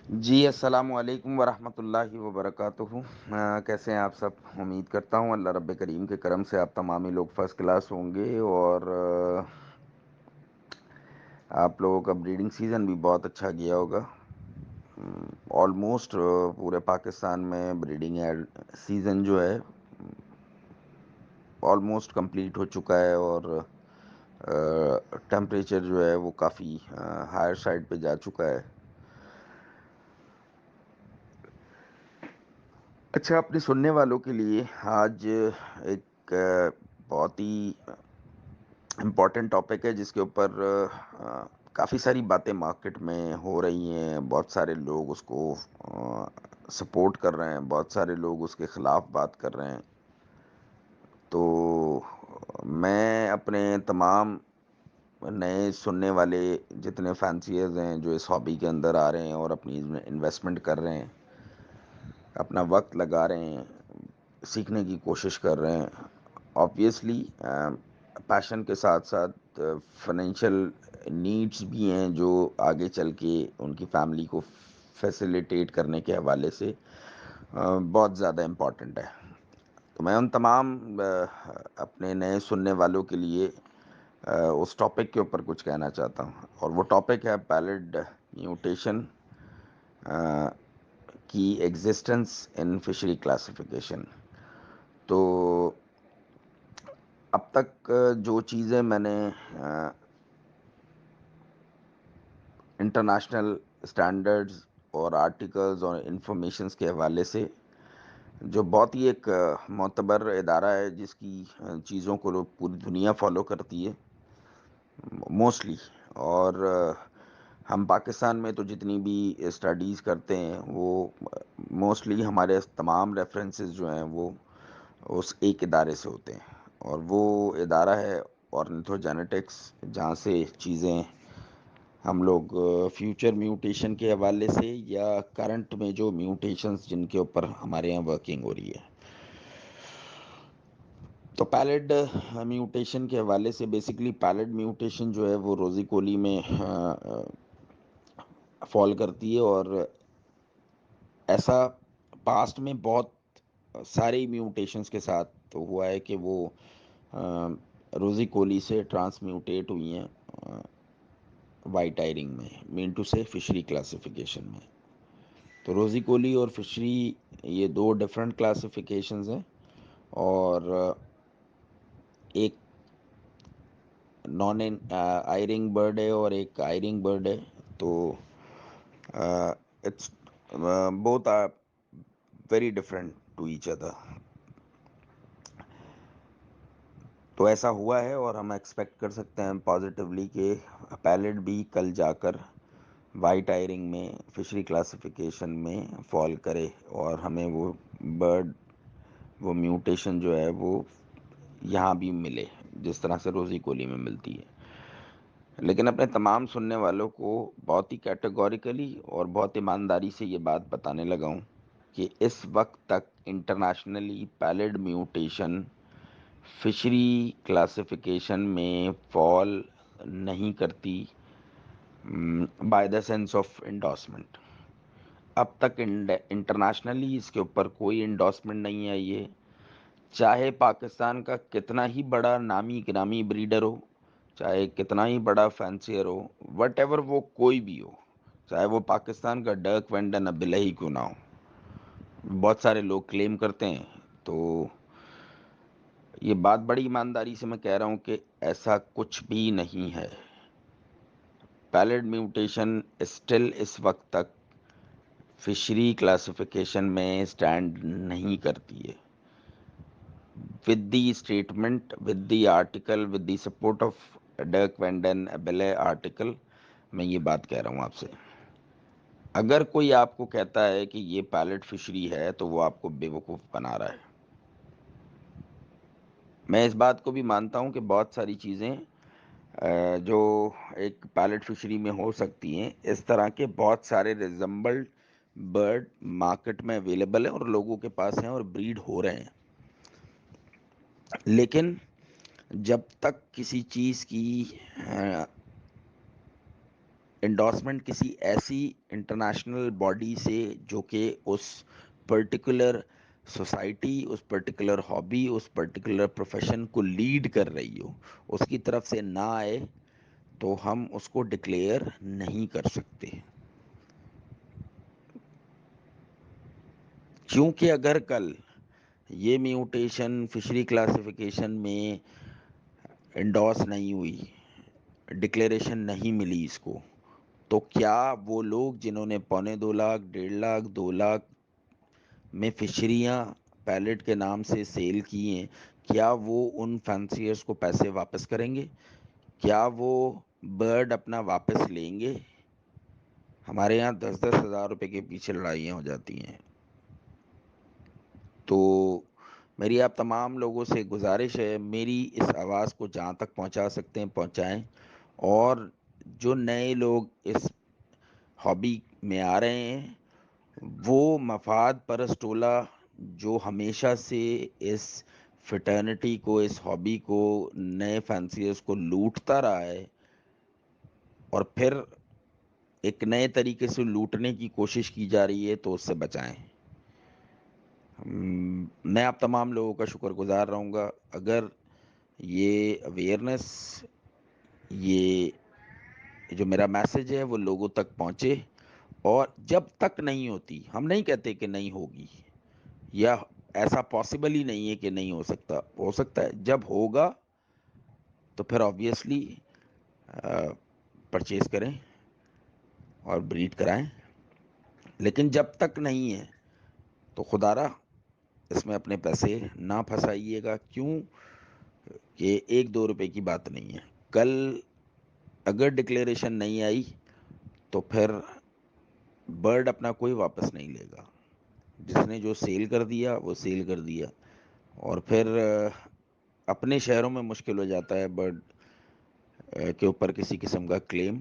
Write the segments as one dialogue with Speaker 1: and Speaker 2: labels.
Speaker 1: جی السلام علیکم ورحمۃ اللہ وبرکاتہ۔ کیسے ہیں آپ سب؟ امید کرتا ہوں اللہ رب کریم کے کرم سے آپ تمامی لوگ فرسٹ کلاس ہوں گے، اور آپ لوگوں کا بریڈنگ سیزن بھی بہت اچھا گیا ہوگا۔ آلموسٹ پورے پاکستان میں بریڈنگ سیزن جو ہے آلموسٹ کمپلیٹ ہو چکا ہے، اور ٹیمپریچر جو ہے وہ کافی ہائر سائڈ پہ جا چکا ہے۔ اچھا، اپنے سننے والوں کے لیے آج ایک بہت ہی امپورٹنٹ ٹاپک ہے، جس کے اوپر کافی ساری باتیں مارکیٹ میں ہو رہی ہیں۔ بہت سارے لوگ اس کو سپورٹ کر رہے ہیں، بہت سارے لوگ اس کے خلاف بات کر رہے ہیں۔ تو میں اپنے تمام نئے سننے والے جتنے فینسیئرز ہیں جو اس ہابی کے اندر آ رہے ہیں اور اپنی انویسٹمنٹ کر رہے ہیں، اپنا وقت لگا رہے ہیں، سیکھنے کی کوشش کر رہے ہیں، آبویسلی پیشن کے ساتھ ساتھ فائنینشیل نیڈز بھی ہیں جو آگے چل کے ان کی فیملی کو فیسیلیٹیٹ کرنے کے حوالے سے بہت زیادہ امپورٹنٹ ہے۔ تو میں ان تمام اپنے نئے سننے والوں کے لیے اس ٹاپک کے اوپر کچھ کہنا چاہتا ہوں، اور وہ ٹاپک ہے پیلڈ میوٹیشن کی ایگزسٹنس ان فشری کلاسیفیکیشن۔ تو اب تک جو چیزیں میں نے انٹرنیشنل اسٹینڈرڈز اور آرٹیکلز اور انفارمیشنز کے حوالے سے، جو بہت ہی ایک معتبر ادارہ ہے جس کی چیزوں کو لوگ پوری دنیا فالو کرتی ہے موسٹلی، اور ہم پاکستان میں تو جتنی بھی اسٹڈیز کرتے ہیں وہ موسٹلی ہمارے تمام ریفرنسز جو ہیں وہ اس ایک ادارے سے ہوتے ہیں، اور وہ ادارہ ہے آرنتھوجینیٹکس، جہاں سے چیزیں ہم لوگ فیوچر میوٹیشن کے حوالے سے یا کرنٹ میں جو میوٹیشنز جن کے اوپر ہمارے یہاں ورکنگ ہو رہی ہے۔ تو پیلڈ میوٹیشن کے حوالے سے بیسیکلی پیلڈ میوٹیشن جو ہے وہ روزی کولی میں فال کرتی ہے، اور ایسا پاسٹ میں بہت سارے میوٹیشنز کے ساتھ تو ہوا ہے کہ وہ روزی کولی سے ٹرانسمیوٹیٹ ہوئی ہیں وائٹ آئرنگ میں، مین ٹو سے فشری کلاسیفیکیشن میں۔ تو روزی کولی اور فشری یہ دو ڈفرینٹ کلاسیفیکیشنز ہیں، اور ایک نان آئرنگ برڈ ہے اور ایک آئرنگ برڈ ہے۔ تو it's both are very different to each other. تو ایسا ہوا ہے، اور ہم ایکسپیکٹ کر سکتے ہیں پازیٹیولی کہ پیلٹ بھی کل جا کر وائٹ آئرنگ میں فشری کلاسیفیکیشن میں فال کرے، اور ہمیں وہ برڈ، وہ میوٹیشن جو ہے وہ یہاں بھی ملے جس طرح سے روزی کولی میں ملتی ہے۔ لیکن اپنے تمام سننے والوں کو بہت ہی کیٹیگوریکلی اور بہت ایمانداری سے یہ بات بتانے لگا ہوں کہ اس وقت تک internationally peeled mutation fishery classification میں فال نہیں کرتی by the sense of endorsement. اب تک انٹرنیشنلی اس کے اوپر کوئی انڈورسمنٹ نہیں آئی ہے، چاہے پاکستان کا کتنا ہی بڑا نامی گرامی بریڈر ہو، چاہے کتنا ہی بڑا فینسیئر ہو، وٹ ایور وہ کوئی بھی ہو، چاہے وہ پاکستان کا ڈرک وینڈن ابیلہ ہی کیوں نہ ہو۔ بہت سارے لوگ کلیم کرتے ہیں، تو یہ بات بڑی ایمانداری سے میں کہہ رہا ہوں کہ ایسا کچھ بھی نہیں ہے۔ پیلڈ میوٹیشن اسٹل اس وقت تک فشری کلاسیفیکیشن میں سٹینڈ نہیں کرتی ہے۔ With the statement, with the article, with the support of Dirk Vanden Abeele article, میں یہ بات کہہ رہا ہوں آپ سے۔ اگر کوئی آپ کو کہتا ہے کہ یہ پیلٹ فشری ہے تو وہ آپ کو بے وقوف بنا رہا ہے۔ میں اس بات کو بھی مانتا ہوں کہ بہت ساری چیزیں جو ایک پیلٹ فشری میں ہو سکتی ہیں، اس طرح کے بہت سارے ریزمبلڈ برڈ مارکیٹ میں اویلیبل ہیں اور لوگوں کے پاس ہیں اور بریڈ ہو رہے ہیں۔ لیکن جب تک کسی چیز کی انڈورسمنٹ کسی ایسی انٹرنیشنل باڈی سے جو کہ اس پرٹیکولر سوسائٹی، اس پرٹیکولر ہابی، اس پرٹیکولر پروفیشن کو لیڈ کر رہی ہو، اس کی طرف سے نہ آئے تو ہم اس کو ڈکلیئر نہیں کر سکتے. کیونکہ اگر کل یہ میوٹیشن فشری کلاسیفیکیشن میں انڈورس نہیں ہوئی، ڈکلیریشن نہیں ملی اس کو، تو کیا وہ لوگ جنہوں نے 2.25 لاکھ 1.5 لاکھ 2 لاکھ میں فشریاں پیلٹ کے نام سے سیل کی ہیں، کیا وہ ان فینسیئرز کو پیسے واپس کریں گے؟ کیا وہ برڈ اپنا واپس لیں گے؟ ہمارے یہاں 10,000 روپے کے پیچھے لڑائیاں ہو جاتی ہیں. تو میری آپ تمام لوگوں سے گزارش ہے، میری اس آواز کو جہاں تک پہنچا سکتے ہیں پہنچائیں، اور جو نئے لوگ اس ہابی میں آ رہے ہیں وہ مفاد پرست ٹولہ جو ہمیشہ سے اس فٹرنٹی کو، اس ہابی کو، نئے فینسیئرز کو لوٹتا رہا ہے اور پھر ایک نئے طریقے سے لوٹنے کی کوشش کی جا رہی ہے، تو اس سے بچائیں. میں آپ تمام لوگوں کا شکر گزار رہوں گا اگر یہ اویئرنیس، یہ جو میرا میسج ہے وہ لوگوں تک پہنچے. اور جب تک نہیں ہوتی، ہم نہیں کہتے کہ نہیں ہوگی، یا ایسا پاسبل ہی نہیں ہے کہ نہیں ہو سکتا، ہو سکتا ہے. جب ہوگا تو پھر آبویسلی پرچیز کریں اور بریڈ کرائیں. لیکن جب تک نہیں ہے تو خدا را اس میں اپنے پیسے نہ پھنسائیے گا. کیوں کہ 1-2 روپے کی بات نہیں ہے. کل اگر ڈکلیریشن نہیں آئی تو پھر برڈ اپنا کوئی واپس نہیں لے گا. جس نے جو سیل کر دیا وہ سیل کر دیا، اور پھر اپنے شہروں میں مشکل ہو جاتا ہے برڈ کے اوپر کسی قسم کا کلیم.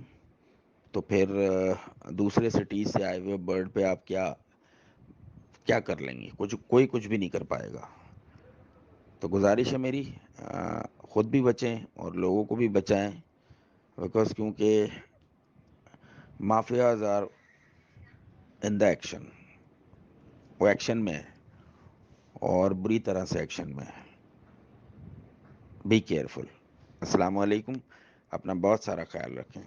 Speaker 1: تو پھر دوسرے سٹیز سے آئے ہوئے برڈ پہ آپ کیا کر لیں گے؟ کوئی کچھ بھی نہیں کر پائے گا. تو گزارش ہے میری، خود بھی بچیں اور لوگوں کو بھی بچائیں، بیکاز کیونکہ mafias are in the action, وہ ایکشن میں ہے اور بری طرح سے ایکشن میں ہے. Be careful. السلام علیکم. اپنا بہت سارا خیال رکھیں.